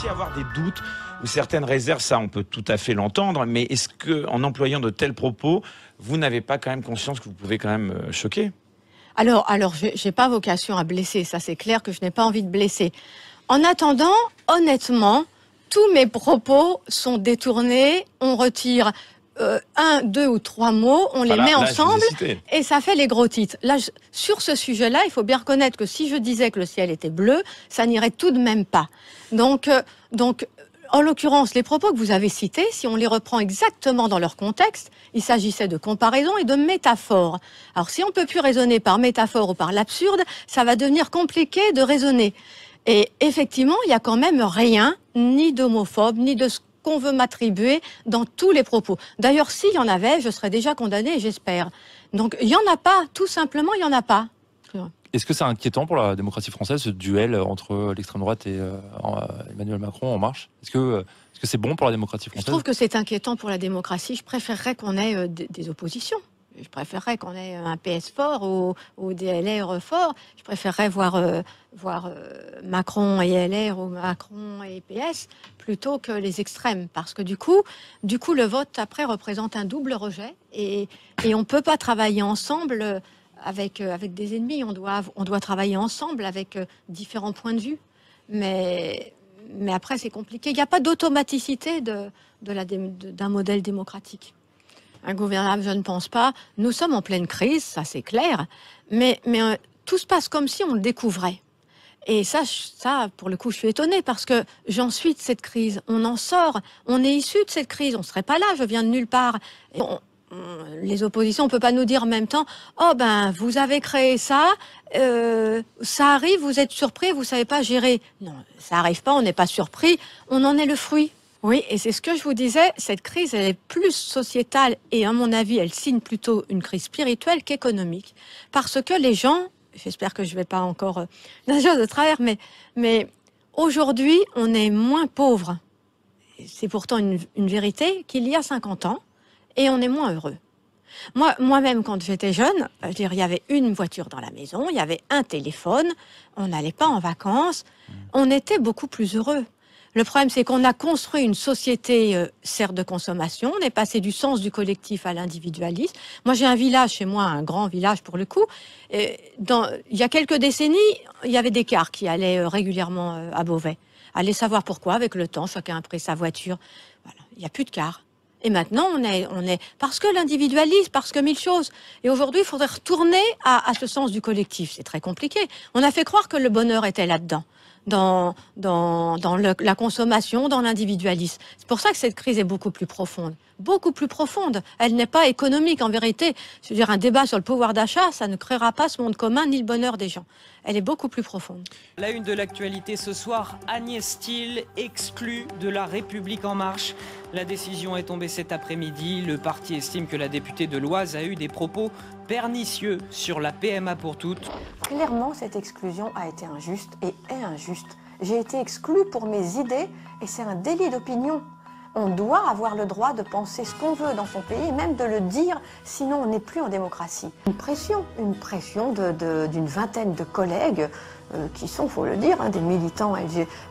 aussi avoir des doutes ou certaines réserves, ça on peut tout à fait l'entendre, mais est-ce qu'en employant de tels propos, vous n'avez pas quand même conscience que vous pouvez quand même choquer ? Alors, j'ai pas vocation à blesser, ça c'est clair que je n'ai pas envie de blesser. En attendant, honnêtement, tous mes propos sont détournés, on retire 1, 2 ou 3 mots, on les met ensemble et ça fait les gros titres. Là, sur ce sujet-là, il faut bien reconnaître que si je disais que le ciel était bleu, ça n'irait tout de même pas. Donc, en l'occurrence, les propos que vous avez cités, si on les reprend exactement dans leur contexte, il s'agissait de comparaison et de métaphores. Alors, si on ne peut plus raisonner par métaphore ou par l'absurde, ça va devenir compliqué de raisonner. Et effectivement, il n'y a quand même rien, ni d'homophobe, ni de ce qu'on veut m'attribuer dans tous les propos. D'ailleurs, s'il y en avait, je serais déjà condamnée, j'espère. Donc, il n'y en a pas, tout simplement, il n'y en a pas. Est-ce que c'est inquiétant pour la démocratie française, ce duel entre l'extrême droite et Emmanuel Macron en marche ? Est-ce que c'est bon pour la démocratie française ? Je trouve que c'est inquiétant pour la démocratie. Je préférerais qu'on ait des oppositions. Je préférerais qu'on ait un PS fort ou des LR forts. Je préférerais voir Macron et LR ou Macron et PS plutôt que les extrêmes. Parce que du coup, le vote après représente un double rejet et on ne peut pas travailler ensemble avec des ennemis. On doit travailler ensemble avec différents points de vue. Mais après, c'est compliqué. Il n'y a pas d'automaticité d'un modèle démocratique. Ingouvernable, je ne pense pas. Nous sommes en pleine crise, ça c'est clair. Mais tout se passe comme si on le découvrait. Et ça, pour le coup, je suis étonnée parce que j'en suis de cette crise. On en sort. On est issu de cette crise. On ne serait pas là. Je viens de nulle part. Les oppositions, on ne peut pas nous dire en même temps « Oh ben, vous avez créé ça, ça arrive, vous êtes surpris, vous ne savez pas gérer. » Non, ça n'arrive pas, on n'est pas surpris, on en est le fruit. Oui, et c'est ce que je vous disais, cette crise, elle est plus sociétale et à mon avis, elle signe plutôt une crise spirituelle qu'économique. Parce que les gens, j'espère que je ne vais pas encore nager de travers, mais aujourd'hui, on est moins pauvres. C'est pourtant une vérité qu'il y a 50 ans. Et on est moins heureux. Moi-même, quand j'étais jeune, il y avait une voiture dans la maison, il y avait un téléphone, on n'allait pas en vacances, on était beaucoup plus heureux. Le problème, c'est qu'on a construit une société, certes de consommation, on est passé du sens du collectif à l'individualisme. Moi, j'ai un village chez moi, un grand village pour le coup. Il y a quelques décennies, il y avait des cars qui allaient régulièrement à Beauvais. Allez savoir pourquoi, avec le temps, chacun a pris sa voiture. Voilà. Il n'y a plus de cars. Et maintenant, on est parce que l'individualisme, parce que mille choses. Et aujourd'hui, il faudrait retourner à ce sens du collectif. C'est très compliqué. On a fait croire que le bonheur était là-dedans, dans la consommation, dans l'individualisme. C'est pour ça que cette crise est beaucoup plus profonde. Beaucoup plus profonde. Elle n'est pas économique, en vérité. Je veux dire, un débat sur le pouvoir d'achat, ça ne créera pas ce monde commun ni le bonheur des gens. Elle est beaucoup plus profonde. La une de l'actualité ce soir, Agnès Steel exclue de La République En Marche. La décision est tombée cet après-midi. Le parti estime que la députée de l'Oise a eu des propos pernicieux sur la PMA pour toutes. Clairement, cette exclusion a été injuste et est injuste. J'ai été exclue pour mes idées et c'est un délit d'opinion. On doit avoir le droit de penser ce qu'on veut dans son pays et même de le dire, sinon on n'est plus en démocratie. Une pression d'une vingtaine de collègues qui sont, faut le dire, des militants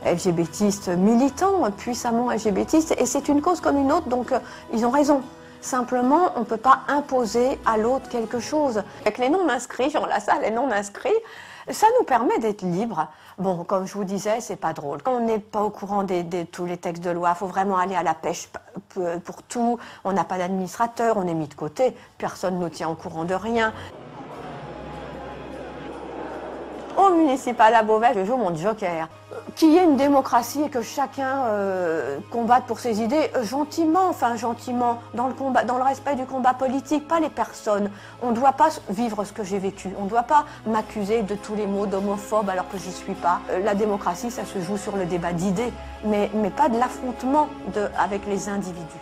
LGBTistes, militants puissamment LGBTistes, et c'est une cause comme une autre, donc ils ont raison. Simplement, on ne peut pas imposer à l'autre quelque chose. Avec les non-inscrits, Jean Lassalle, les non-inscrits, ça nous permet d'être libres. Bon, comme je vous disais, c'est pas drôle. Quand on n'est pas au courant de tous les textes de loi, il faut vraiment aller à la pêche pour tout. On n'a pas d'administrateur, on est mis de côté. Personne ne nous tient au courant de rien. Au municipal à Beauvais, je joue mon joker. Qu'il y ait une démocratie et que chacun combatte pour ses idées gentiment, dans le respect du combat politique, pas les personnes. On ne doit pas vivre ce que j'ai vécu. On ne doit pas m'accuser de tous les mots d'homophobe alors que j'y suis pas. La démocratie, ça se joue sur le débat d'idées, mais pas de l'affrontement avec les individus.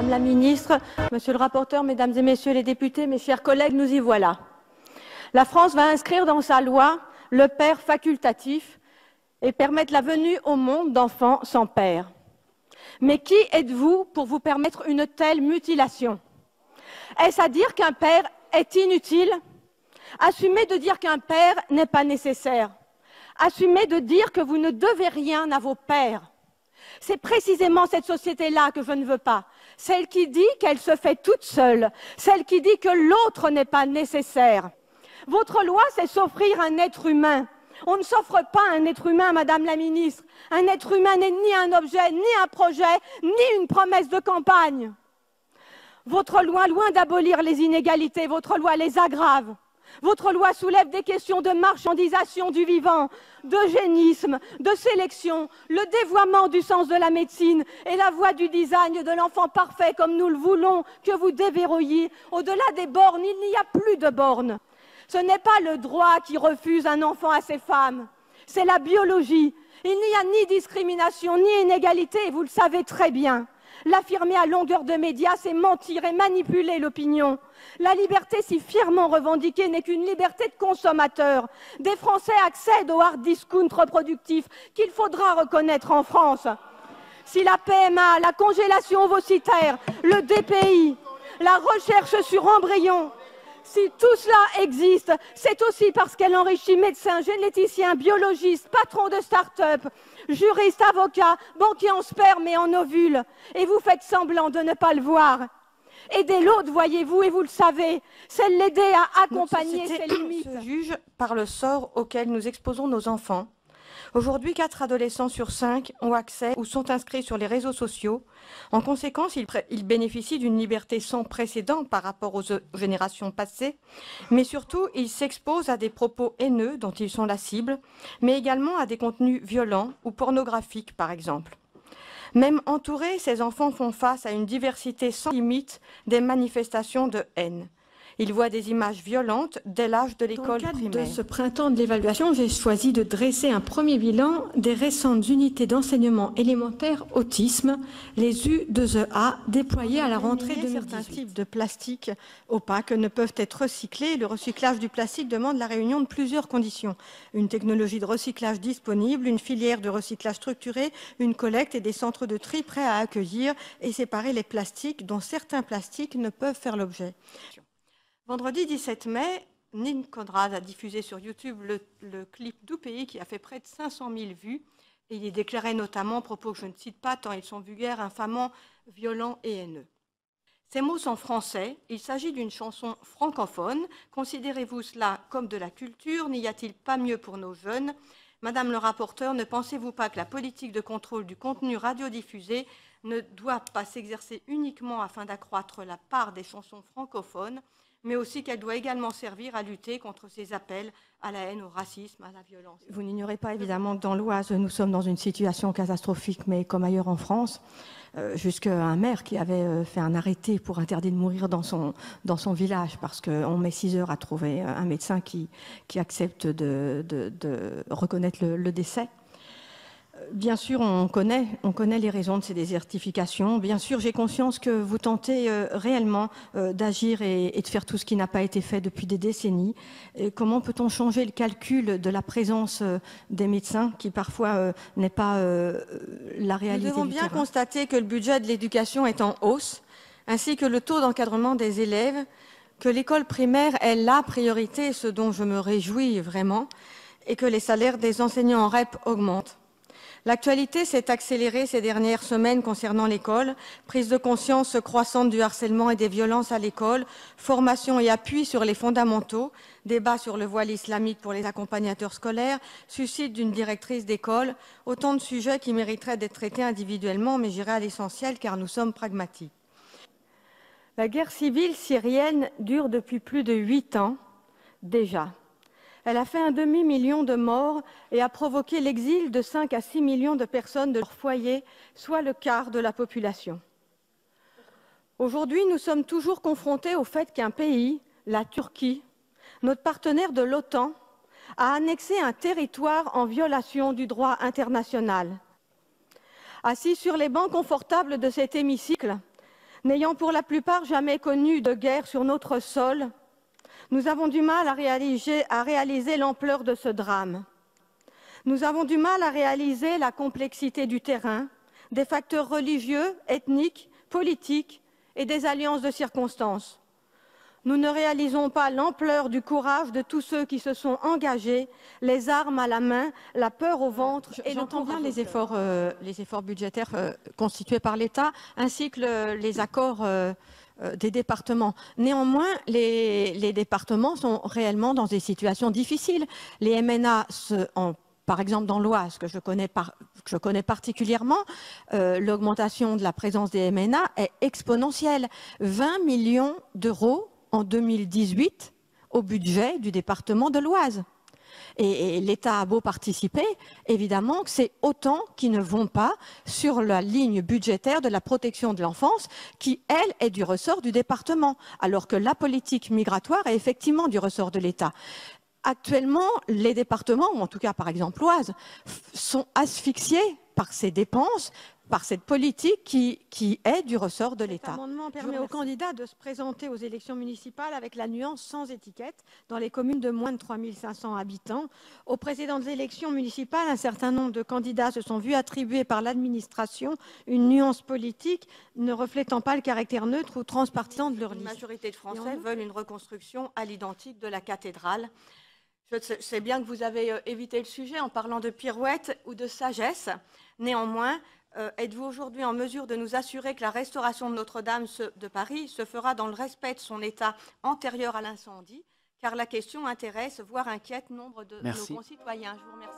Madame la Ministre, Monsieur le rapporteur, Mesdames et Messieurs les députés, mes chers collègues, nous y voilà. La France va inscrire dans sa loi le père facultatif et permettre la venue au monde d'enfants sans père. Mais qui êtes-vous pour vous permettre une telle mutilation? Est-ce à dire qu'un père est inutile? Assumez de dire qu'un père n'est pas nécessaire. Assumez de dire que vous ne devez rien à vos pères. C'est précisément cette société-là que je ne veux pas. Celle qui dit qu'elle se fait toute seule. Celle qui dit que l'autre n'est pas nécessaire. Votre loi, c'est s'offrir un être humain. On ne s'offre pas un être humain, Madame la Ministre. Un être humain n'est ni un objet, ni un projet, ni une promesse de campagne. Votre loi, loin d'abolir les inégalités, votre loi les aggrave. Votre loi soulève des questions de marchandisation du vivant, d'eugénisme, de sélection, le dévoiement du sens de la médecine et la voie du design de l'enfant parfait comme nous le voulons que vous déverrouilliez. Au-delà des bornes, il n'y a plus de bornes. Ce n'est pas le droit qui refuse un enfant à ses femmes, c'est la biologie. Il n'y a ni discrimination, ni inégalité, et vous le savez très bien. L'affirmer à longueur de médias, c'est mentir et manipuler l'opinion. La liberté si fièrement revendiquée n'est qu'une liberté de consommateur. Des Français accèdent au hard discount reproductif qu'il faudra reconnaître en France. Si la PMA, la congélation ovocitaire, le DPI, la recherche sur embryons, si tout cela existe, c'est aussi parce qu'elle enrichit médecins, généticiens, biologistes, patrons de start-up, juristes, avocats, banquiers en sperme et en ovules. Et vous faites semblant de ne pas le voir. Aider l'autre, voyez-vous, et vous le savez, c'est l'aider à accompagner ses limites. Se juge par le sort auquel nous exposons nos enfants. Aujourd'hui, 4 adolescents sur 5 ont accès ou sont inscrits sur les réseaux sociaux. En conséquence, ils bénéficient d'une liberté sans précédent par rapport aux générations passées, mais surtout, ils s'exposent à des propos haineux dont ils sont la cible, mais également à des contenus violents ou pornographiques, par exemple. Même entourés, ces enfants font face à une diversité sans limite des manifestations de haine. Ils voient des images violentes dès l'âge de l'école primaire. Dans le cadre de ce printemps de l'évaluation, j'ai choisi de dresser un premier bilan des récentes unités d'enseignement élémentaire autisme, les U2EA, déployées à la rentrée 2018. Certains types de plastique opaques ne peuvent être recyclés. Le recyclage du plastique demande la réunion de plusieurs conditions. Une technologie de recyclage disponible, une filière de recyclage structurée, une collecte et des centres de tri prêts à accueillir et séparer les plastiques dont certains plastiques ne peuvent faire l'objet. Vendredi 17 mai, Nin Conrad a diffusé sur YouTube le clip d'Oupéi qui a fait près de 500 000 vues. Et il y déclarait notamment, propos que je ne cite pas tant ils sont vulgaires, infamants, violents et haineux. Ces mots sont français, il s'agit d'une chanson francophone. Considérez-vous cela comme de la culture? N'y a-t-il pas mieux pour nos jeunes? Madame le rapporteur, ne pensez-vous pas que la politique de contrôle du contenu radiodiffusé ne doit pas s'exercer uniquement afin d'accroître la part des chansons francophones, mais aussi qu'elle doit également servir à lutter contre ces appels à la haine, au racisme, à la violence? Vous n'ignorez pas évidemment que dans l'Oise, nous sommes dans une situation catastrophique, mais comme ailleurs en France, jusqu'à un maire qui avait fait un arrêté pour interdire de mourir dans son village, parce qu'on met 6 heures à trouver un médecin qui accepte de reconnaître le décès. Bien sûr, on connaît les raisons de ces désertifications. Bien sûr, j'ai conscience que vous tentez réellement d'agir et de faire tout ce qui n'a pas été fait depuis des décennies. Et comment peut-on changer le calcul de la présence des médecins qui parfois n'est pas la réalité? Nous devons bien constater que le budget de l'éducation est en hausse, ainsi que le taux d'encadrement des élèves, que l'école primaire est la priorité, ce dont je me réjouis vraiment, et que les salaires des enseignants en REP augmentent. L'actualité s'est accélérée ces dernières semaines concernant l'école, prise de conscience croissante du harcèlement et des violences à l'école, formation et appui sur les fondamentaux, débat sur le voile islamique pour les accompagnateurs scolaires, suicide d'une directrice d'école, autant de sujets qui mériteraient d'être traités individuellement, mais j'irai à l'essentiel car nous sommes pragmatiques. La guerre civile syrienne dure depuis plus de 8 ans déjà. Elle a fait un demi-million de morts et a provoqué l'exil de 5 à 6 millions de personnes de leur foyer, soit le quart de la population. Aujourd'hui, nous sommes toujours confrontés au fait qu'un pays, la Turquie, notre partenaire de l'OTAN, a annexé un territoire en violation du droit international. Assis sur les bancs confortables de cet hémicycle, N'ayant pour la plupart jamais connu de guerre sur notre sol, nous avons du mal à réaliser l'ampleur de ce drame. Nous avons du mal à réaliser la complexité du terrain, des facteurs religieux, ethniques, politiques et des alliances de circonstances. Nous ne réalisons pas l'ampleur du courage de tous ceux qui se sont engagés, les armes à la main, la peur au ventre. Et j'entends bien les efforts budgétaires constitués par l'État, ainsi que les accords des départements. Néanmoins, les départements sont réellement dans des situations difficiles. Les MNA, par exemple dans l'Oise, que je connais particulièrement, l'augmentation de la présence des MNA est exponentielle. 20 millions d'euros en 2018 au budget du département de l'Oise. Et l'État a beau participer, évidemment que c'est autant qui ne vont pas sur la ligne budgétaire de la protection de l'enfance qui, elle, est du ressort du département, alors que la politique migratoire est effectivement du ressort de l'État. Actuellement, les départements, ou en tout cas par exemple l'Oise, sont asphyxiés par ces dépenses, par cette politique qui est du ressort de l'État. Cet amendement permet aux candidats de se présenter aux élections municipales avec la nuance sans étiquette dans les communes de moins de 3 500 habitants. Aux précédentes élections municipales, un certain nombre de candidats se sont vus attribuer par l'administration une nuance politique ne reflétant pas le caractère neutre ou transpartisan de leur liste. La majorité de Français veulent une reconstruction à l'identique de la cathédrale. Je sais bien que vous avez évité le sujet en parlant de pirouette ou de sagesse. Néanmoins, êtes-vous aujourd'hui en mesure de nous assurer que la restauration de Notre-Dame de Paris se fera dans le respect de son état antérieur à l'incendie? Car la question intéresse, voire inquiète, nombre de nos concitoyens. Je vous remercie.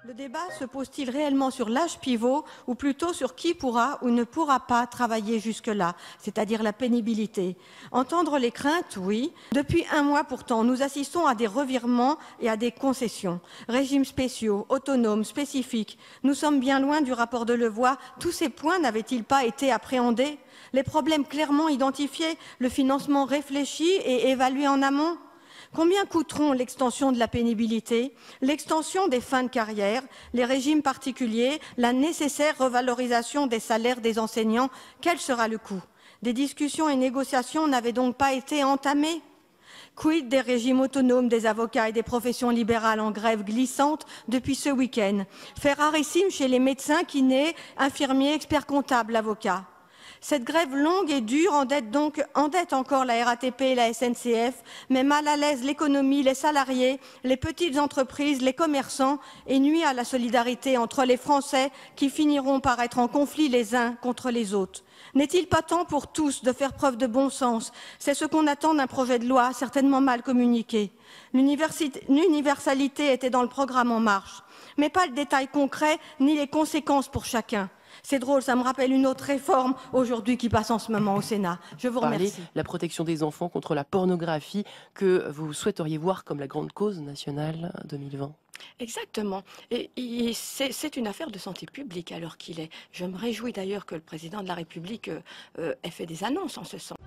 Le débat se pose-t-il réellement sur l'âge pivot ou plutôt sur qui pourra ou ne pourra pas travailler jusque-là, c'est-à-dire la pénibilité? Entendre les craintes, oui. Depuis un mois pourtant, nous assistons à des revirements et à des concessions. Régimes spéciaux, autonomes, spécifiques. Nous sommes bien loin du rapport de Levoy. Tous ces points n'avaient-ils pas été appréhendés? Les problèmes clairement identifiés, le financement réfléchi et évalué en amont? Combien coûteront l'extension de la pénibilité, l'extension des fins de carrière, les régimes particuliers, la nécessaire revalorisation des salaires des enseignants? Quel sera le coût? Des discussions et négociations n'avaient donc pas été entamées? Quid des régimes autonomes des avocats et des professions libérales en grève glissante depuis ce week-end? Fait rarissime chez les médecins, kinés, infirmiers, experts comptables, avocats. Cette grève longue et dure endette encore la RATP et la SNCF, met mal à l'aise l'économie, les salariés, les petites entreprises, les commerçants et nuit à la solidarité entre les Français qui finiront par être en conflit les uns contre les autres. N'est-il pas temps pour tous de faire preuve de bon sens? C'est ce qu'on attend d'un projet de loi certainement mal communiqué. L'universalité était dans le programme En Marche, mais pas le détail concret ni les conséquences pour chacun. C'est drôle, ça me rappelle une autre réforme aujourd'hui qui passe en ce moment au Sénat. Je vous remercie. La protection des enfants contre la pornographie que vous souhaiteriez voir comme la grande cause nationale 2020. Exactement. Et c'est une affaire de santé publique à l'heure qu'il est. Je me réjouis d'ailleurs que le président de la République ait fait des annonces en ce sens.